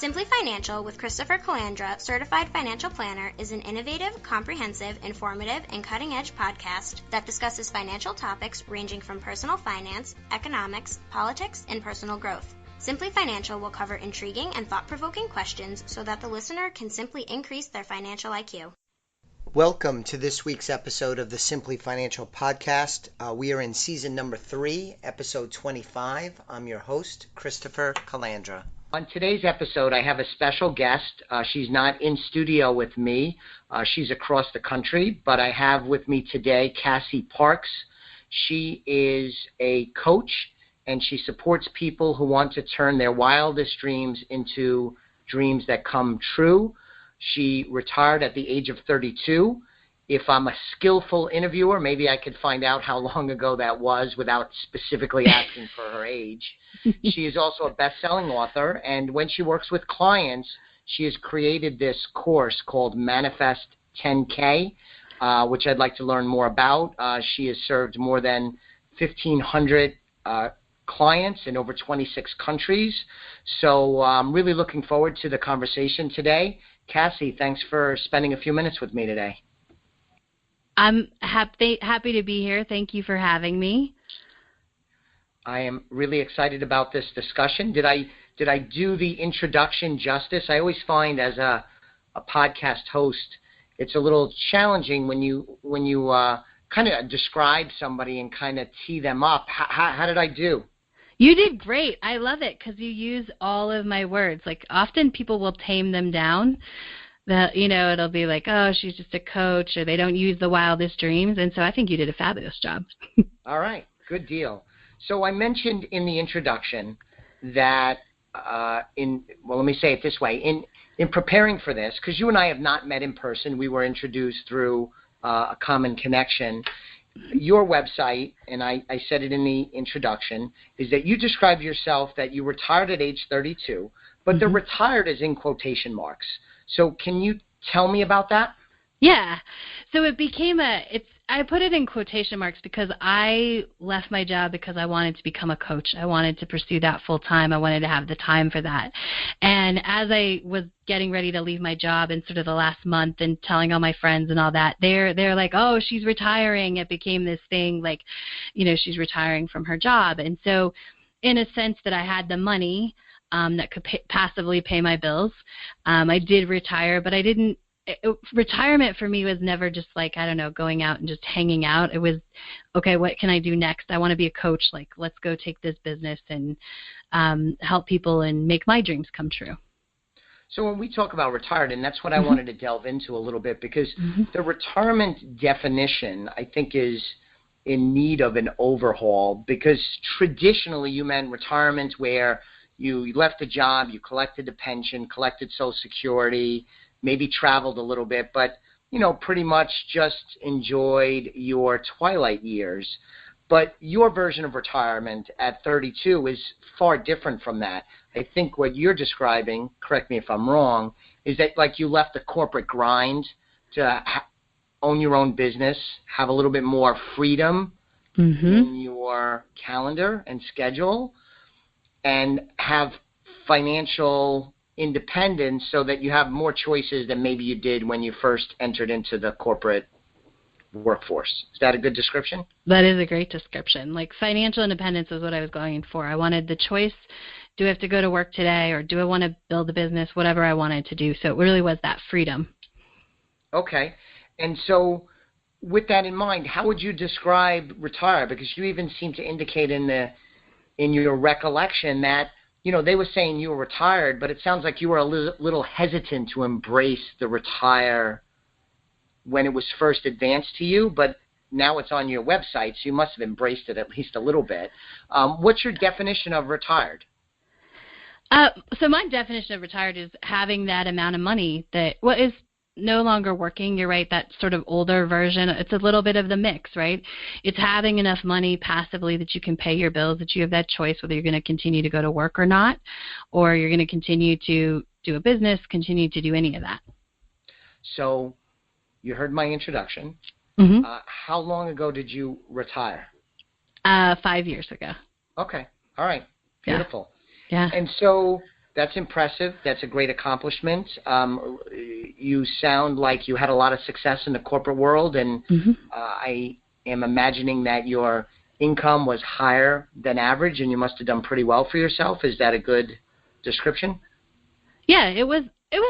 Simply Financial with Christopher Calandra, Certified Financial Planner, is an innovative, comprehensive, informative, and cutting-edge podcast that discusses financial topics ranging from personal finance, economics, politics, and personal growth. Simply Financial will cover intriguing and thought-provoking questions so that the listener can simply increase their financial IQ. Welcome to this week's episode of the Simply Financial Podcast. We are in season number 3, episode 25. I'm your host, Christopher Calandra. On today's episode, I have a special guest. She's not in studio with me. She's across the country, but I have with me today Cassie Parks. She is a coach, and she supports people who want to turn their wildest dreams into dreams that come true. She retired at the age of 32. If I'm a skillful interviewer, maybe I could find out how long ago that was without specifically asking for her age. She is also a best-selling author, and when she works with clients, she has created this course called Manifest 10K, which I'd like to learn more about. She has served more than 1,500 clients in over 26 countries, so I'm really looking forward to the conversation today. Cassie, thanks for spending a few minutes with me today. I'm happy to be here. Thank you for having me. I am really excited about this discussion. Did I do the introduction justice? I always find as a podcast host, it's a little challenging when you kind of describe somebody and kind of tee them up. How did I do? You did great. I love it because you use all of my words. Like often people will tame them down. It'll be like, oh, she's just a coach, or they don't use the wildest dreams. And so I think you did a fabulous job. All right. Good deal. So I mentioned in the introduction that let me say it this way. In preparing for this, because you and I have not met in person, we were introduced through a common connection. Your website, and I said it in the introduction, is that you describe yourself that you retired at age 32, but the retired is in quotation marks. So can you tell me about that? Yeah. So it became I put it in quotation marks because I left my job because I wanted to become a coach. I wanted to pursue that full time. I wanted to have the time for that. And as I was getting ready to leave my job in sort of the last month and telling all my friends and all that, they're like, oh, she's retiring. It became this thing like, she's retiring from her job. And so in a sense that I had the money that could passively pay my bills, I did retire, but I didn't. Retirement for me was never just like, I don't know, going out and just hanging out. It was, okay, what can I do next? I want to be a coach. Like, let's go take this business and help people and make my dreams come true. So when we talk about retired, and that's what I wanted to delve into a little bit, because the retirement definition, I think, is in need of an overhaul, because traditionally you meant retirement where you left a job, you collected a pension, collected Social Security, maybe traveled a little bit, but, pretty much just enjoyed your twilight years. But your version of retirement at 32 is far different from that. I think what you're describing, correct me if I'm wrong, is that like you left the corporate grind to own your own business, have a little bit more freedom in your calendar and schedule, and have financial independence so that you have more choices than maybe you did when you first entered into the corporate workforce. Is that a good description? That is a great description. Like financial independence is what I was going for. I wanted the choice. Do I have to go to work today, or do I want to build a business, whatever I wanted to do? So it really was that freedom. Okay. And so with that in mind, how would you describe retire? Because you even seem to indicate in your recollection that they were saying you were retired, but it sounds like you were a little hesitant to embrace the retire when it was first advanced to you, but now it's on your website, so you must have embraced it at least a little bit. What's your definition of retired? So my definition of retired is having that amount of money that is no longer working. You're right, that sort of older version. It's a little bit of the mix, right? It's having enough money passively that you can pay your bills, that you have that choice whether you're going to continue to go to work or not, or you're going to continue to do a business, continue to do any of that. So you heard my introduction. How long ago did you retire? 5 years ago. Okay. All right. Beautiful. Yeah. And so That's impressive. That's a great accomplishment. You sound like you had a lot of success in the corporate world, and I am imagining that your income was higher than average, and you must have done pretty well for yourself. Is that a good description? Yeah, it was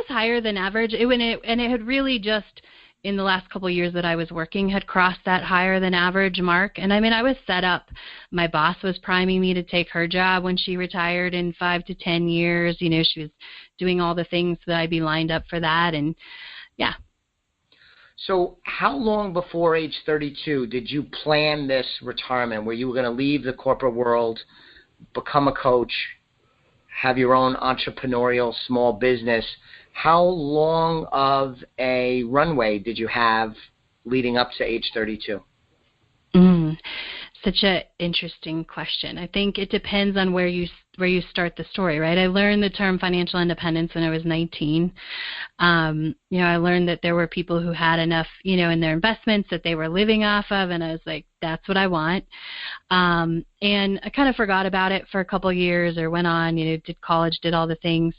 higher than average. And it had really just in the last couple of years that I was working had crossed that higher than average mark. And I mean, I was set up. My boss was priming me to take her job when she retired in 5 to 10 years. You know, she was doing all the things that I'd be lined up for that. And yeah. So how long before age 32 did you plan this retirement where you were going to leave the corporate world, become a coach, have your own entrepreneurial small business? How long of a runway did you have leading up to age 32? Such an interesting question. I think it depends on where you start the story, right? I learned the term financial independence when I was 19. I learned that there were people who had enough, in their investments that they were living off of, and I was like, that's what I want. And I kind of forgot about it for a couple of years, or went on, did college, did all the things.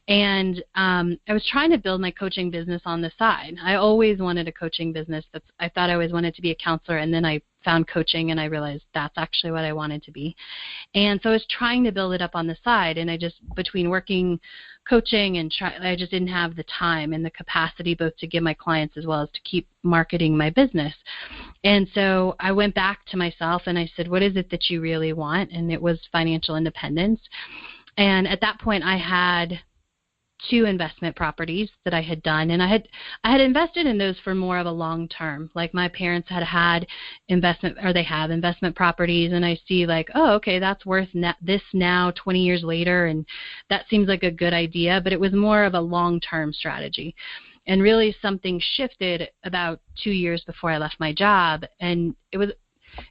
And I was trying to build my coaching business on the side. I always wanted a coaching business. I thought I always wanted to be a counselor, and then I found coaching, and I realized that's actually what I wanted to be. And so I was trying to build it up on the side, and I just, between working, coaching, and I just didn't have the time and the capacity both to give my clients as well as to keep marketing my business. And so I went back to myself and I said, what is it that you really want? And it was financial independence. And at that point I had 2 investment properties that I had done, and I had invested in those for more of a long term. Like my parents had investment, or they have investment properties, and I see like, oh, okay, that's worth this now 20 years later, and that seems like a good idea, but it was more of a long-term strategy. And really something shifted about 2 years before I left my job, and it was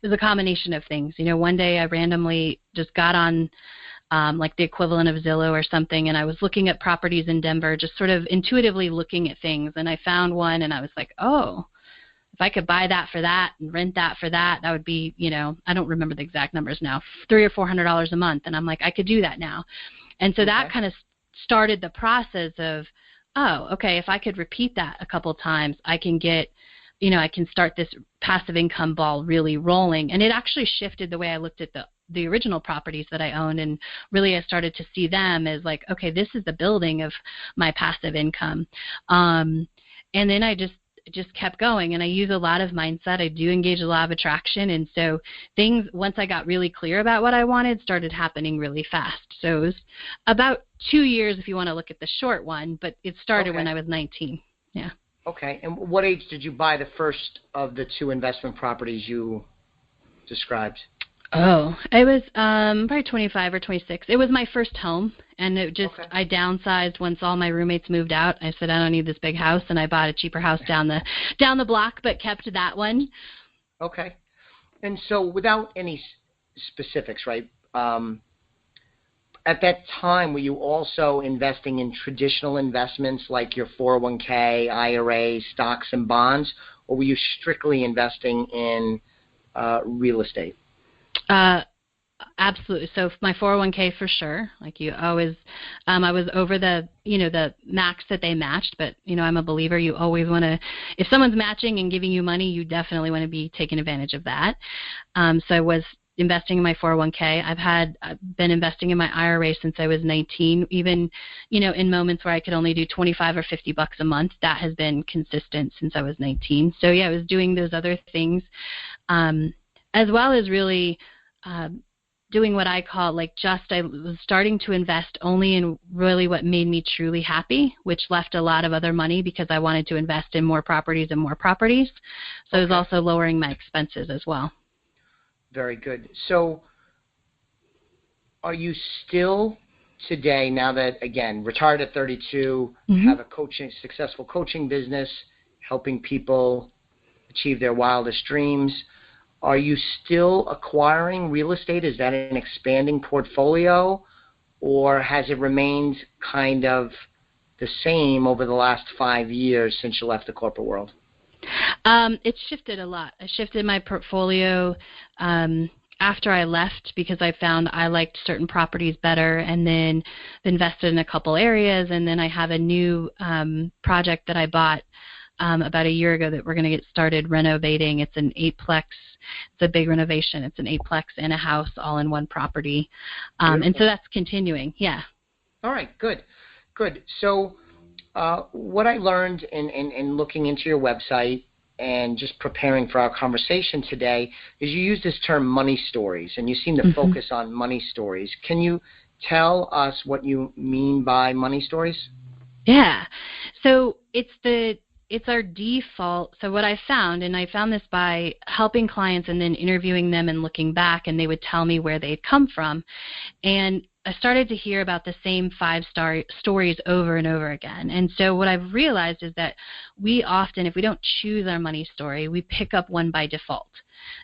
a combination of things. One day I randomly just got on like the equivalent of Zillow or something, and I was looking at properties in Denver, just sort of intuitively looking at things, and I found one, and I was like, oh, if I could buy that for that and rent that for that, that would be, I don't remember the exact numbers now, $300 or $400 a month, and I'm like, I could do that now. And so that kind of started the process of, oh, okay, if I could repeat that a couple times, I can get, I can start this passive income ball really rolling. And it actually shifted the way I looked at the original properties that I owned, and really I started to see them as like, okay, this is the building of my passive income. And then I just kept going, and I use a lot of mindset. I do engage a lot of attraction, and so things, once I got really clear about what I wanted, started happening really fast. So it was about 2 years if you want to look at the short one, but it started when I was 19. Yeah. Okay. And what age did you buy the first of the 2 investment properties you described? Oh, I was probably 25 or 26. It was my first home, and it just I downsized once all my roommates moved out. I said I don't need this big house, and I bought a cheaper house down the block, but kept that one. Okay. And so without any specifics, right, at that time, were you also investing in traditional investments like your 401k, IRA, stocks, and bonds, or were you strictly investing in real estate? Absolutely. So my 401k for sure. Like you always, I was over the max that they matched, but I'm a believer. You always want to, if someone's matching and giving you money, you definitely want to be taking advantage of that. So I was investing in my 401k. I've been investing in my IRA since I was 19, even, in moments where I could only do 25 or $50 a month. That has been consistent since I was 19. So yeah, I was doing those other things, as well as really, doing what I call I was starting to invest only in really what made me truly happy, which left a lot of other money because I wanted to invest in more properties and more properties. So I was also lowering my expenses as well. Very good. So are you still today, now that, again, retired at 32, have a successful coaching business, helping people achieve their wildest dreams, are you still acquiring real estate? Is that an expanding portfolio, or has it remained kind of the same over the last 5 years since you left the corporate world? It's shifted a lot. I shifted my portfolio. after I left, because I found I liked certain properties better, and then invested in a couple areas, and then I have a new project that I bought about a year ago that we're going to get started renovating. It's an 8-plex. It's a big renovation. It's an 8-plex and a house all in one property. And so that's continuing. Yeah. All right, good. So what I learned in looking into your website and just preparing for our conversation today is you use this term money stories, and you seem to focus on money stories. Can you tell us what you mean by money stories? Yeah. So it's our default. So what I found, and I found this by helping clients and then interviewing them and looking back, and they would tell me where they'd come from. And I started to hear about the same 5-star stories over and over again. And so what I've realized is that we often, if we don't choose our money story, we pick up one by default.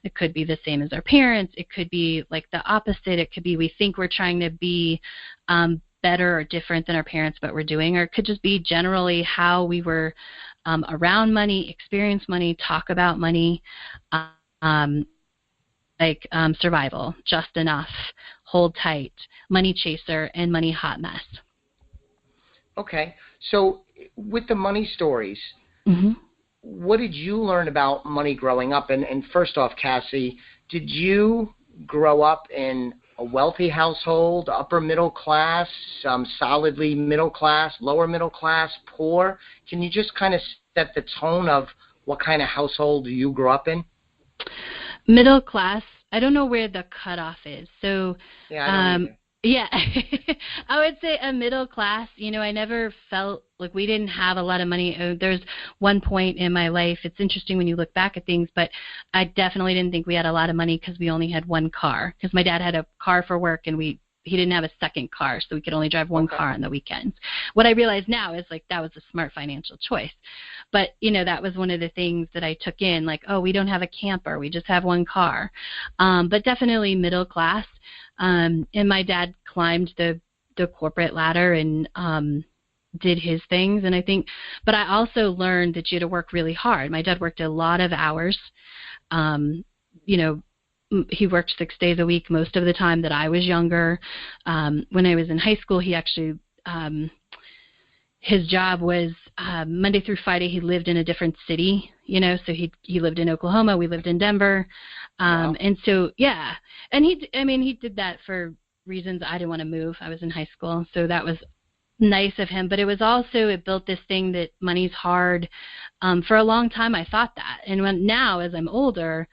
It could be the same as our parents. It could be like the opposite. It could be we think we're trying to be better or different than our parents, but we're doing. Or it could just be generally how we were around money, experience money, talk about money, survival, just enough, hold tight, money chaser, and money hot mess. Okay. So with the money stories, what did you learn about money growing up? And first off, Cassie, did you grow up in a wealthy household, upper middle class, solidly middle class, lower middle class, poor? Can you just kind of set the tone of what kind of household you grew up in? Middle class. I don't know where the cutoff is. So, I don't yeah, I would say a middle class. I never felt like we didn't have a lot of money. There's one point in my life, it's interesting when you look back at things, but I definitely didn't think we had a lot of money because we only had one car, because my dad had a car for work and he didn't have a second car, so we could only drive one car on the weekends. What I realize now is that was a smart financial choice. But, that was one of the things that I took in, we don't have a camper, we just have one car. But definitely middle class. And my dad climbed the corporate ladder and did his things. And but I also learned that you had to work really hard. My dad worked a lot of hours. He worked 6 days a week most of the time that I was younger. When I was in high school, he actually, his job was Monday through Friday. He lived in a different city, so he lived in Oklahoma. We lived in Denver. Wow. And so, yeah. And he did that for reasons I didn't want to move. I was in high school, so that was nice of him. But it built this thing that money's hard. For a long time, I thought that. And now, as I'm older,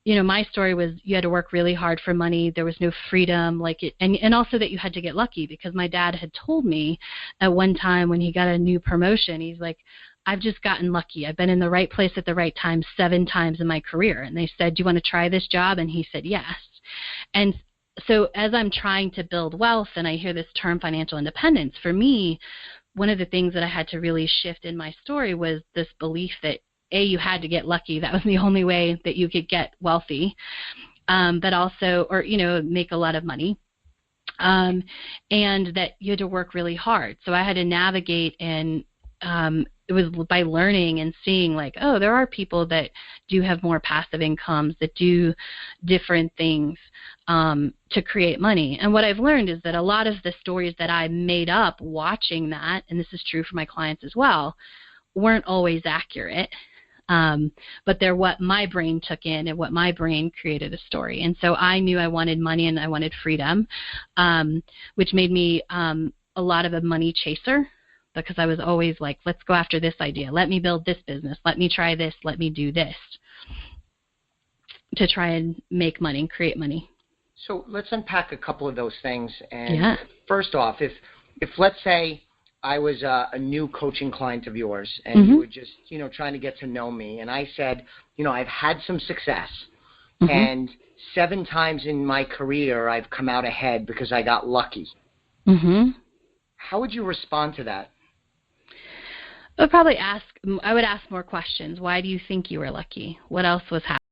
my story was you had to work really hard for money. There was no freedom, and also that you had to get lucky, because my dad had told me at one time when he got a new promotion, he's like, I've just gotten lucky. I've been in the right place at the right time 7 times in my career. And they said, do you want to try this job? And he said, yes. And so as I'm trying to build wealth and I hear this term financial independence, for me, one of the things that I had to really shift in my story was this belief that you had to get lucky. That was the only way that you could get wealthy, but also, or, make a lot of money, and that you had to work really hard. So I had to navigate, and it was by learning and seeing there are people that do have more passive incomes, that do different things to create money. And what I've learned is that a lot of the stories that I made up watching that, and this is true for my clients as well, weren't always accurate. But they're what my brain took in and what my brain created a story. And so I knew I wanted money and I wanted freedom, which made me a lot of a money chaser, because I was always like, let's go after this idea. Let me build this business. Let me try this. Let me do this, to try and make money and create money. So let's unpack a couple of those things. And first off, if let's say I was a new coaching client of yours, and you were just, trying to get to know me, and I said, I've had some success, and 7 times in my career I've come out ahead because I got lucky. How would you respond to that? I would ask more questions. Why do you think you were lucky? What else was happening?